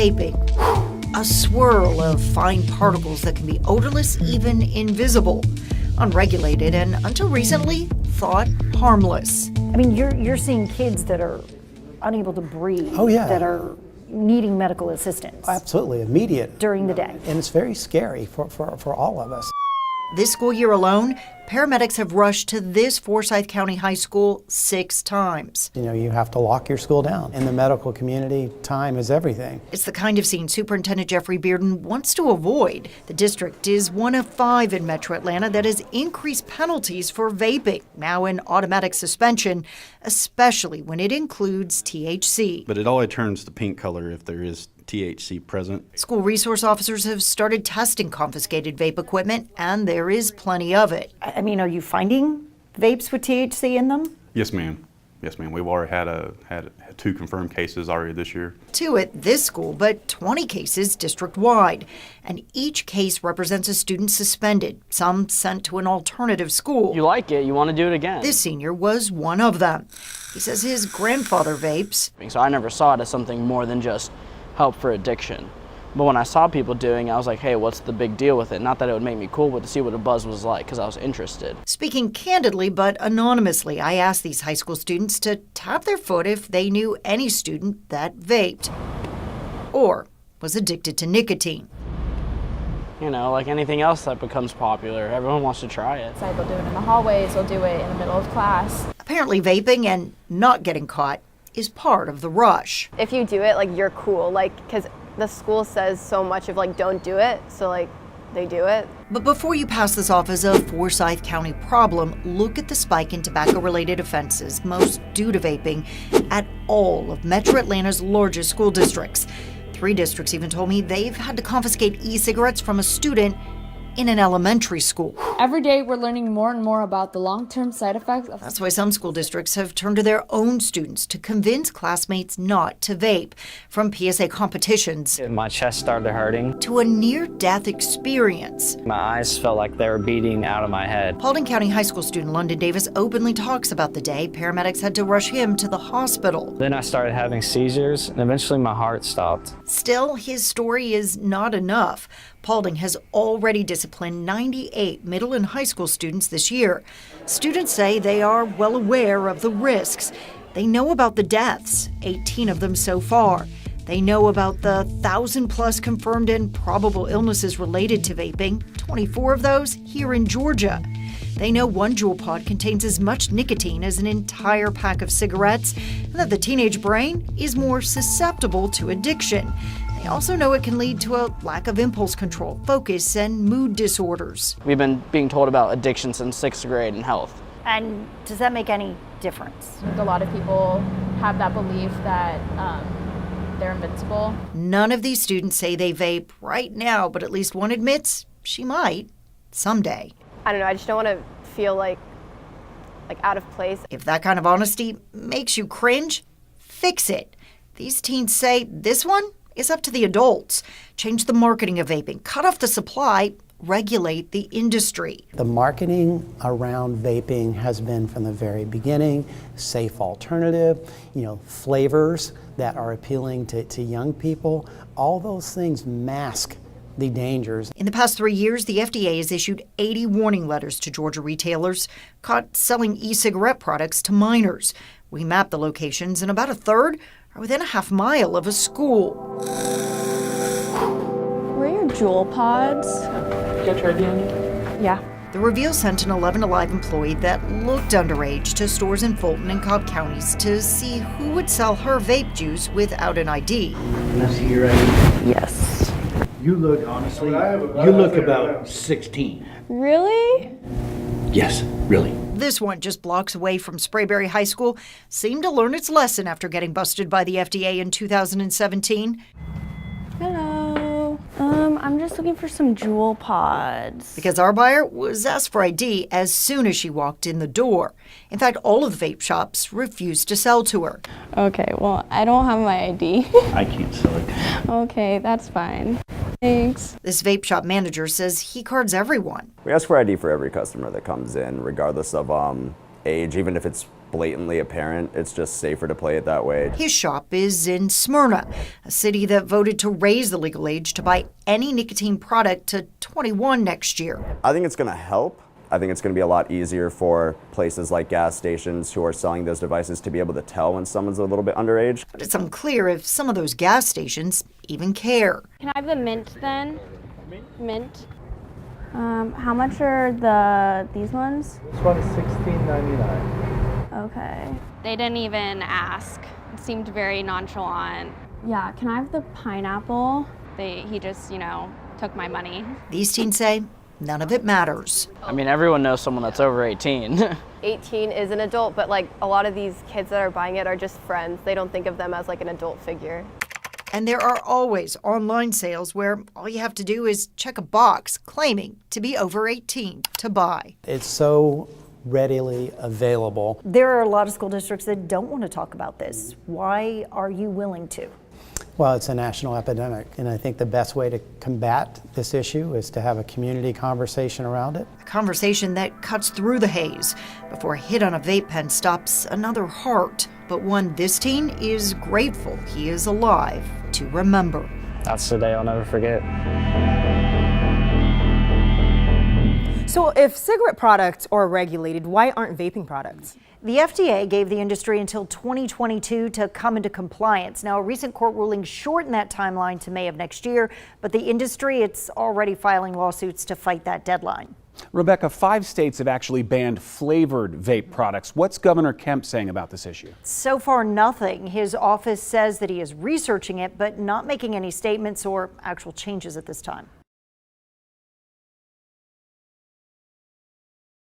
vaping. A swirl of fine particles that can be odorless, even invisible, unregulated, and until recently, thought harmless. I mean, you're seeing kids that are unable to breathe, that are needing medical assistance. Absolutely, immediate. During the day. And it's very scary for all of us. This school year alone, paramedics have rushed to this Forsyth County High School 6 times. You know, you have to lock your school down. In the medical community, time is everything. It's the kind of scene Superintendent Jeffrey Bearden wants to avoid. The district is one of 5 in Metro Atlanta that has increased penalties for vaping, now in automatic suspension, especially when it includes THC. But it only turns the pink color if there is THC present. School resource officers have started testing confiscated vape equipment, and there is plenty of it. I mean, are you finding vapes with THC in them? Yes, ma'am. Yes, ma'am. We've already had 2 confirmed cases already this year. 2 at this school, but 20 cases district-wide. And each case represents a student suspended, some sent to an alternative school. You like it, you want to do it again. This senior was one of them. He says his grandfather vapes. So I never saw it as something more than just help for addiction. But when I saw people doing it, I was like, hey, what's the big deal with it? Not that it would make me cool, but to see what a buzz was like, because I was interested. Speaking candidly but anonymously, I asked these high school students to tap their foot if they knew any student that vaped or was addicted to nicotine. You know, like anything else that becomes popular, everyone wants to try it. They'll do it in the hallways, they'll do it in the middle of class. Apparently vaping and not getting caught is part of the rush. If you do it, like, you're cool, like, because the school says so much of, like, don't do it, so, like, they do it. But before you pass this off as a Forsyth County problem, look at the spike in tobacco-related offenses, most due to vaping, at all of Metro Atlanta's largest school districts. 3 districts even told me they've had to confiscate e-cigarettes from a student in an elementary school. Every day we're learning more and more about the long-term side effects of... That's why some school districts have turned to their own students to convince classmates not to vape. From PSA competitions... My chest started hurting. ...to a near-death experience. My eyes felt like they were beating out of my head. Paulding County High School student London Davis openly talks about the day paramedics had to rush him to the hospital. Then I started having seizures, and eventually my heart stopped. Still, his story is not enough. Paulding has already disciplined 98 middle and high school students this year. Students say they are well aware of the risks. They know about the deaths, 18 of them so far. They know about the 1,000+ confirmed and probable illnesses related to vaping, 24 of those here in Georgia. They know one Juul pod contains as much nicotine as an entire pack of cigarettes, and that the teenage brain is more susceptible to addiction. They also know it can lead to a lack of impulse control, focus, and mood disorders. We've been being told about addiction since 6th grade in health. And does that make any difference? A lot of people have that belief that they're invincible. None of these students say they vape right now, but at least one admits she might someday. I don't know, I just don't want to feel like out of place. If that kind of honesty makes you cringe, fix it. These teens say this one is up to the adults. Change the marketing of vaping, cut off the supply, regulate the industry. The marketing around vaping has been from the very beginning, safe alternative, flavors that are appealing to young people. All those things mask the dangers. In the past 3 years, the FDA has issued 80 warning letters to Georgia retailers caught selling e-cigarette products to minors. We mapped the locations, and about a third are within a half mile of a school. Were your Juul pods? You got your ID on you? Yeah. The reveal sent an 11 Alive employee that looked underage to stores in Fulton and Cobb counties to see who would sell her vape juice without an ID. Can I see your ID? Yes. You look, honestly, you look about 16. Really? Yes, really. This one, just blocks away from Sprayberry High School, seemed to learn its lesson after getting busted by the FDA in 2017. Hello. I'm just looking for some Juul pods. Because our buyer was asked for ID as soon as she walked in the door. In fact, all of the vape shops refused to sell to her. Okay, well, I don't have my ID. I can't sell it. Okay, that's fine. Thanks. This vape shop manager says he cards everyone. We ask for ID for every customer that comes in, regardless of age, even if it's blatantly apparent. It's just safer to play it that way. His shop is in Smyrna, a city that voted to raise the legal age to buy any nicotine product to 21 next year. I think it's going to help. I think it's going to be a lot easier for places like gas stations who are selling those devices to be able to tell when someone's a little bit underage. But it's unclear if some of those gas stations even care. Can I have the mint then? Mint. How much are these ones? This one is $16.99. Okay. They didn't even ask. It seemed very nonchalant. Yeah, can I have the pineapple? He just, took my money. These teens say none of it matters. I mean, everyone knows someone that's over 18. 18 is an adult, but like a lot of these kids that are buying it are just friends. They don't think of them as like an adult figure. And there are always online sales where all you have to do is check a box claiming to be over 18 to buy. It's so readily available. There are a lot of school districts that don't want to talk about this. Why are you willing to? Well, it's a national epidemic, and I think the best way to combat this issue is to have a community conversation around it. A conversation that cuts through the haze before a hit on a vape pen stops another heart, but one this teen is grateful he is alive to remember. That's the day I'll never forget. So if cigarette products are regulated, why aren't vaping products? The FDA gave the industry until 2022 to come into compliance. Now, a recent court ruling shortened that timeline to May of next year, but the industry, it's already filing lawsuits to fight that deadline. Rebecca, 5 states have actually banned flavored vape products. What's Governor Kemp saying about this issue? So far, nothing. His office says that he is researching it, but not making any statements or actual changes at this time.